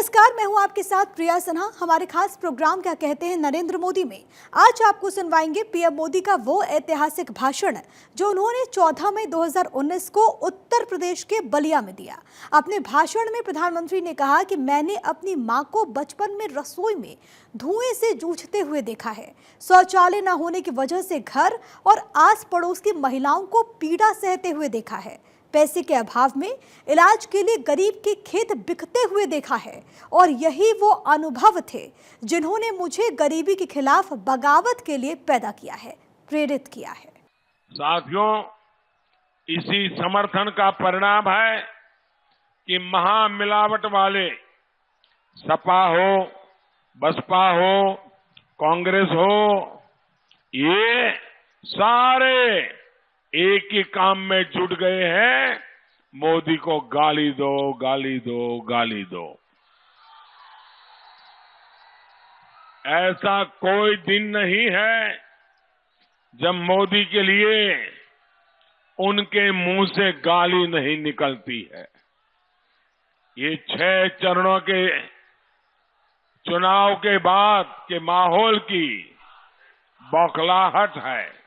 नमस्कार, मैं हूं आपके साथ प्रिया सिन्हा। हमारे खास प्रोग्राम क्या कहते हैं नरेंद्र मोदी में आज आपको सुनवाएंगे पीएम मोदी का वो ऐतिहासिक भाषण जो उन्होंने 14 मई 2019 को उत्तर प्रदेश के बलिया में दिया। अपने भाषण में प्रधानमंत्री ने कहा कि मैंने अपनी मां को बचपन में रसोई में धुएं से जूझते हुए देखा है। शौचालय न होने की वजह से घर और आस पड़ोस की महिलाओं को पीड़ा सहते हुए देखा है। पैसे के अभाव में इलाज के लिए गरीब के खेत बिकते हुए देखा है और यही वो अनुभव थे जिन्होंने मुझे गरीबी के खिलाफ बगावत के लिए पैदा किया है, प्रेरित किया है। साथियों, इसी समर्थन का परिणाम है कि महामिलावट वाले सपा हो, बसपा हो, कांग्रेस हो, ये सारे एक ही काम में जुट गए हैं, मोदी को गाली दो, गाली दो, गाली दो। ऐसा कोई दिन नहीं है जब मोदी के लिए उनके मुंह से गाली नहीं निकलती है। ये 6 चरणों के चुनाव के बाद के माहौल की बौखलाहट है।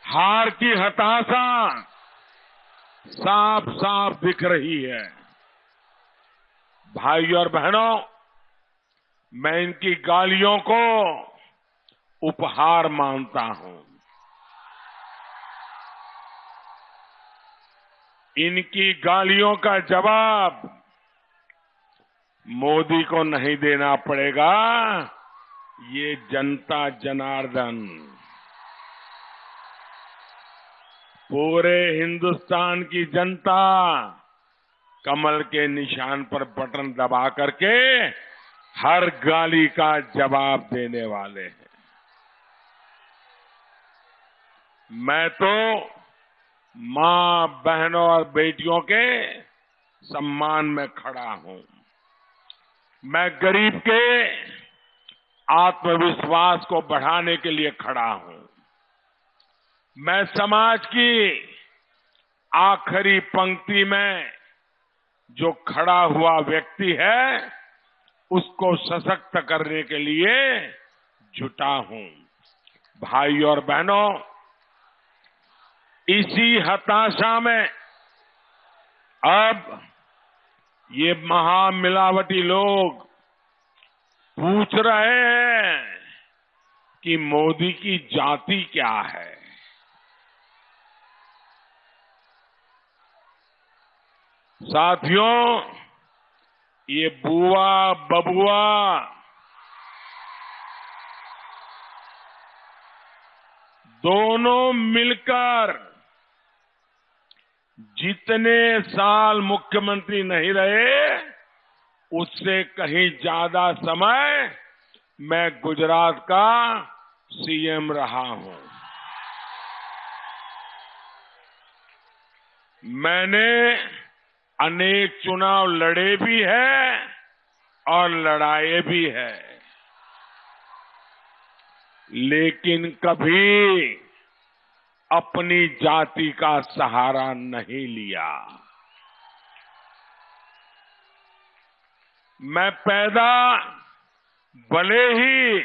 हार की हताशा साफ साफ दिख रही है। भाई और बहनों, मैं इनकी गालियों को उपहार मानता हूं। इनकी गालियों का जवाब मोदी को नहीं देना पड़ेगा, ये जनता जनार्दन पूरे हिंदुस्तान की जनता कमल के निशान पर बटन दबा करके हर गाली का जवाब देने वाले हैं। मैं तो मां, बहनों और बेटियों के सम्मान में खड़ा हूं। मैं गरीब के आत्मविश्वास को बढ़ाने के लिए खड़ा हूं। मैं समाज की आखिरी पंक्ति में जो खड़ा हुआ व्यक्ति है, उसको सशक्त करने के लिए जुटा हूं। भाई और बहनों, इसी हताशा में अब ये महामिलावटी लोग पूछ रहे हैं कि मोदी की जाति क्या है। साथियों, ये बुआ बबुआ दोनों मिलकर जितने साल मुख्यमंत्री नहीं रहे, उससे कहीं ज्यादा समय मैं गुजरात का सीएम रहा हूं। मैंने अनेक चुनाव लड़े भी हैं और लड़ाए भी हैं, लेकिन कभी अपनी जाति का सहारा नहीं लिया। मैं पैदा भले ही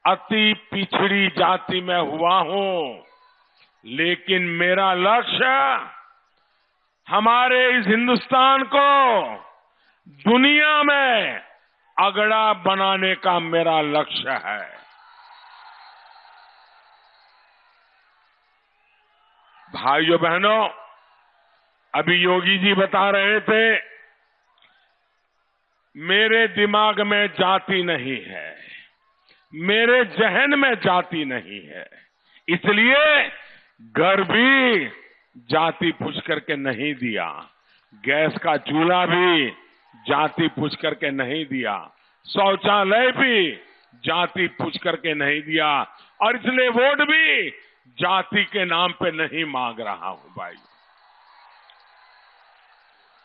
अति पिछड़ी जाति में हुआ हूं, लेकिन मेरा लक्ष्य हमारे इस हिंदुस्तान को दुनिया में अगड़ा बनाने का मेरा लक्ष्य है। भाइयों बहनों, अभी योगी जी बता रहे थे, मेरे दिमाग में जाति नहीं है, मेरे जहन में जाति नहीं है, इसलिए घर भी जाति पूछ करके नहीं दिया, गैस का चूल्हा भी जाति पूछ करके नहीं दिया, शौचालय भी जाति पूछ करके नहीं दिया, और इसलिए वोट भी जाति के नाम पे नहीं मांग रहा हूं। भाई,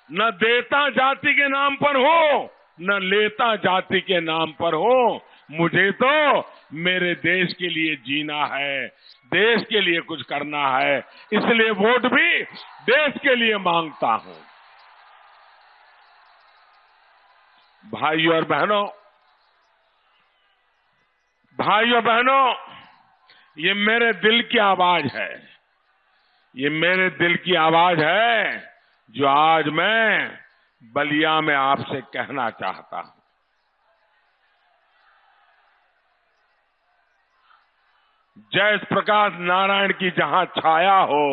न देता जाति के नाम पर हो, न लेता जाति के नाम पर हो, मुझे तो मेरे देश के लिए जीना है, देश के लिए कुछ करना है, इसलिए वोट भी देश के लिए मांगता हूं। भाइयों और बहनों, ये मेरे दिल की आवाज है। ये मेरे दिल की आवाज है जो आज मैं बलिया में आपसे कहना चाहता हूं। जयप्रकाश नारायण की जहां छाया हो,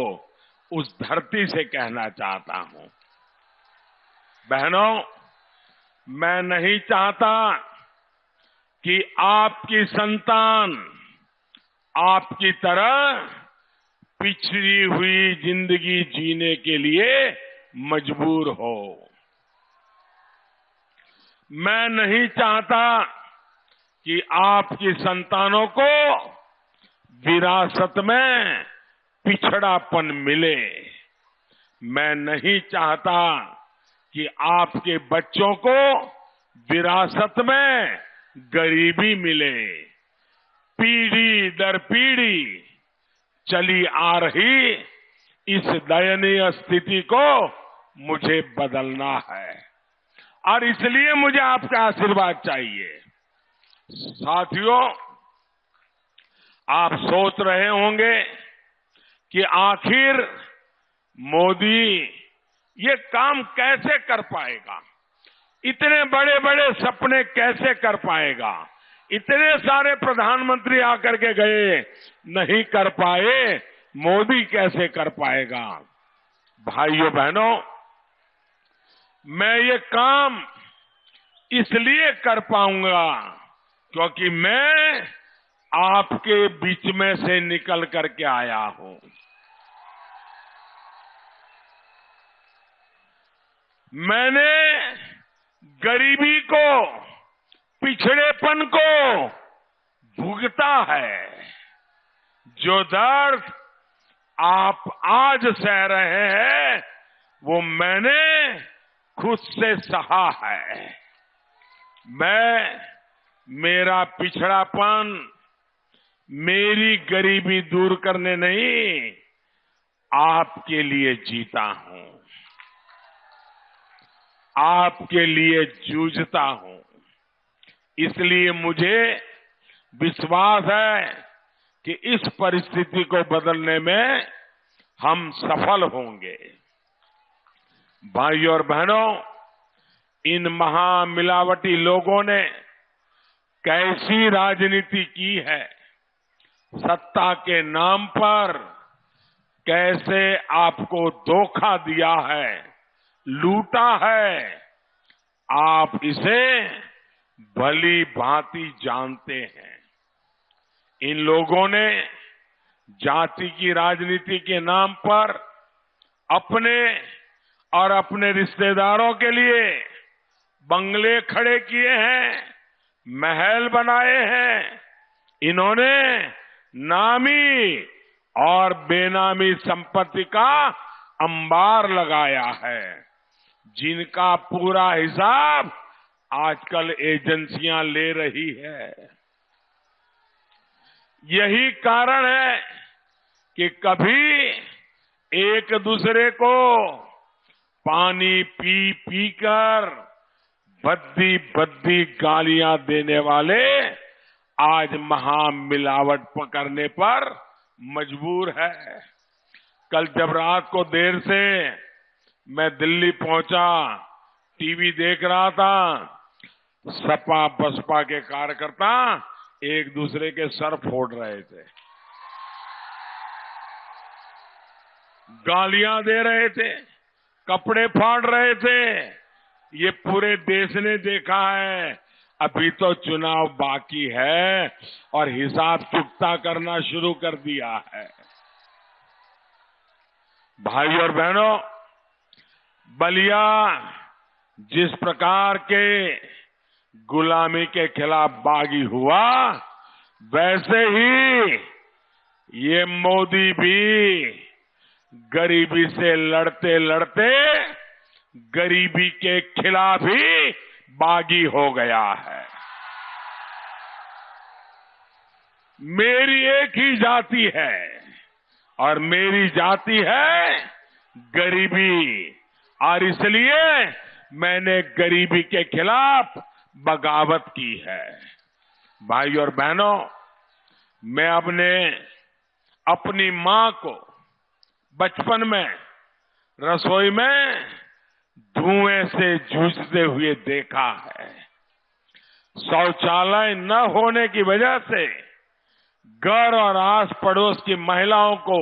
उस धरती से कहना चाहता हूं। बहनों, मैं नहीं चाहता कि आपकी संतान आपकी तरह पिछड़ी हुई जिंदगी जीने के लिए मजबूर हो। मैं नहीं चाहता कि आपकी संतानों को विरासत में पिछड़ापन मिले। मैं नहीं चाहता कि आपके बच्चों को विरासत में गरीबी मिले। पीढ़ी दर पीढ़ी चली आ रही इस दयनीय स्थिति को मुझे बदलना है और इसलिए मुझे आपका आशीर्वाद चाहिए। साथियों, आप सोच रहे होंगे कि आखिर मोदी ये काम कैसे कर पाएगा, इतने बड़े बड़े सपने कैसे कर पाएगा, इतने सारे प्रधानमंत्री आकर के गए नहीं कर पाए, मोदी कैसे कर पाएगा। भाइयों बहनों, मैं ये काम इसलिए कर पाऊंगा क्योंकि मैं आपके बीच में से निकल करके आया हूं। मैंने गरीबी को, पिछड़ेपन को भुगता है। जो दर्द आप आज सह रहे हैं वो मैंने खुद से सहा है। मैं मेरा पिछड़ापन, मेरी गरीबी दूर करने नहीं, आपके लिए जीता हूं, आपके लिए जूझता हूं। इसलिए मुझे विश्वास है कि इस परिस्थिति को बदलने में हम सफल होंगे। भाइयों और बहनों, इन महामिलावटी लोगों ने कैसी राजनीति की है, सत्ता के नाम पर कैसे आपको धोखा दिया है, लूटा है, आप इसे भली भांति जानते हैं। इन लोगों ने जाति की राजनीति के नाम पर अपने और अपने रिश्तेदारों के लिए बंगले खड़े किए हैं, महल बनाए हैं। इन्होंने नामी और बेनामी संपत्ति का अंबार लगाया है, जिनका पूरा हिसाब आजकल एजेंसियां ले रही है। यही कारण है कि कभी एक दूसरे को पानी पी पी कर भद्दी भद्दी गालियां देने वाले आज महामिलावट पकड़ने पर मजबूर है। कल जब रात को देर से मैं दिल्ली पहुंचा, टीवी देख रहा था, सपा बसपा के कार्यकर्ता एक दूसरे के सर फोड़ रहे थे, गालियां दे रहे थे, कपड़े फाड़ रहे थे। ये पूरे देश ने देखा है। अभी तो चुनाव बाकी है और हिसाब चुकता करना शुरू कर दिया है। भाइयों और बहनों, बलिया जिस प्रकार के गुलामी के खिलाफ बागी हुआ, वैसे ही ये मोदी भी गरीबी से लड़ते लड़ते गरीबी के खिलाफ ही बागी हो गया है। मेरी एक ही जाति है और मेरी जाति है गरीबी, और इसलिए मैंने गरीबी के खिलाफ बगावत की है। भाई और बहनों, मैं अपनी मां को बचपन में रसोई में धुएं से जूझते हुए देखा है। शौचालय न होने की वजह से घर और आस पड़ोस की महिलाओं को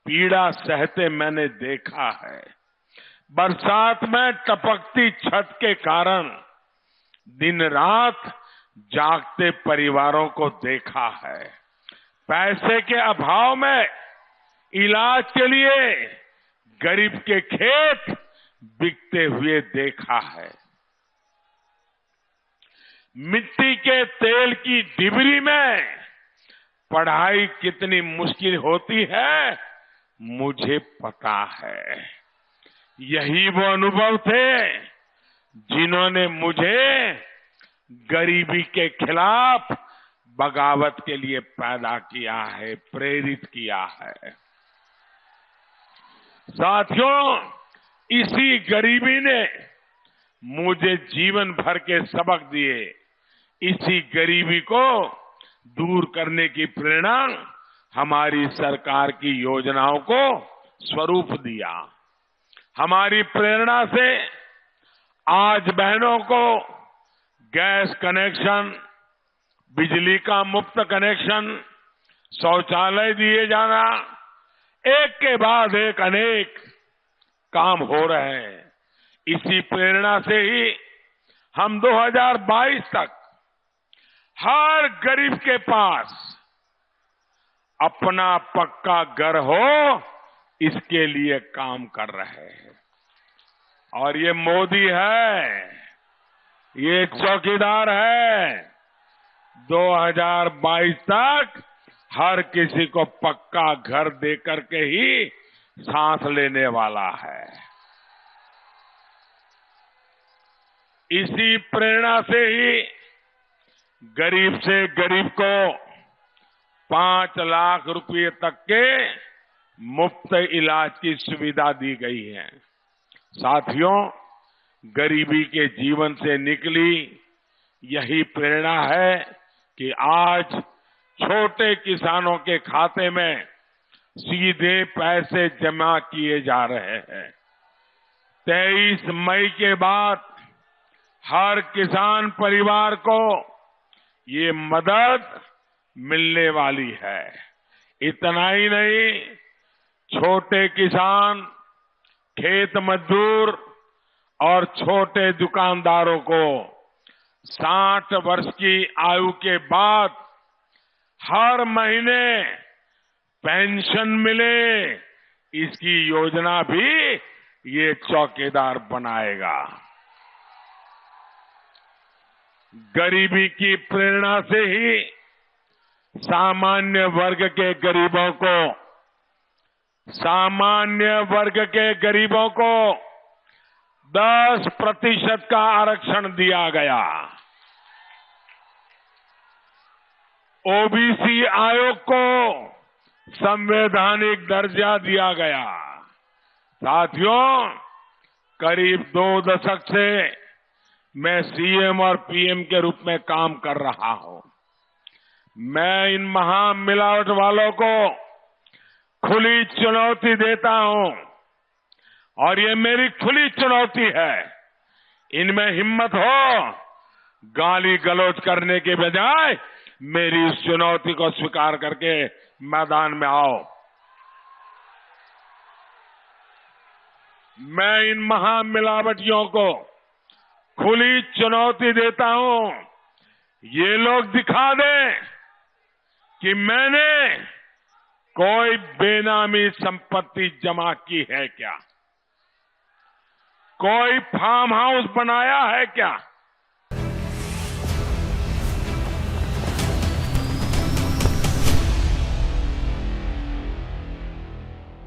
पीड़ा सहते मैंने देखा है। बरसात में टपकती छत के कारण दिन रात जागते परिवारों को देखा है। पैसे के अभाव में इलाज के लिए गरीब के खेत बिकते हुए देखा है। मिट्टी के तेल की डिबरी में पढ़ाई कितनी मुश्किल होती है मुझे पता है। यही वो अनुभव थे जिन्होंने मुझे गरीबी के खिलाफ बगावत के लिए पैदा किया है, प्रेरित किया है। साथियों, इसी गरीबी ने मुझे जीवन भर के सबक दिए। इसी गरीबी को दूर करने की प्रेरणा हमारी सरकार की योजनाओं को स्वरूप दिया। हमारी प्रेरणा से आज बहनों को गैस कनेक्शन, बिजली का मुफ्त कनेक्शन, शौचालय दिए जाना, एक के बाद एक अनेक काम हो रहे हैं। इसी प्रेरणा से ही हम 2022 तक हर गरीब के पास अपना पक्का घर हो, इसके लिए काम कर रहे हैं। और ये मोदी है, ये चौकीदार है। 2022 तक हर किसी को पक्का घर देकर के ही सांस लेने वाला है। इसी प्रेरणा से ही गरीब से गरीब को 5 लाख रुपए तक के मुफ्त इलाज की सुविधा दी गई है। साथियों, गरीबी के जीवन से निकली यही प्रेरणा है कि आज छोटे किसानों के खाते में सीधे पैसे जमा किए जा रहे हैं। 23 मई के बाद हर किसान परिवार को ये मदद मिलने वाली है। इतना ही नहीं, छोटे किसान, खेत मजदूर और छोटे दुकानदारों को 60 वर्ष की आयु के बाद हर महीने पेंशन मिले, इसकी योजना भी ये चौकीदार बनाएगा। गरीबी की प्रेरणा से ही सामान्य वर्ग के गरीबों को 10% का आरक्षण दिया गया। ओबीसी आयोग को संवैधानिक दर्जा दिया गया। साथियों, करीब 2 दशक से मैं सीएम और पीएम के रूप में काम कर रहा हूं। मैं इन महामिलावट वालों को खुली चुनौती देता हूं और ये मेरी खुली चुनौती है। इनमें हिम्मत हो, गाली गलौज करने के बजाय मेरी इस चुनौती को स्वीकार करके मैदान में आओ। मैं इन महामिलावटियों को खुली चुनौती देता हूं। ये लोग दिखा दें कि मैंने कोई बेनामी संपत्ति जमा की है क्या, कोई फार्म हाउस बनाया है क्या,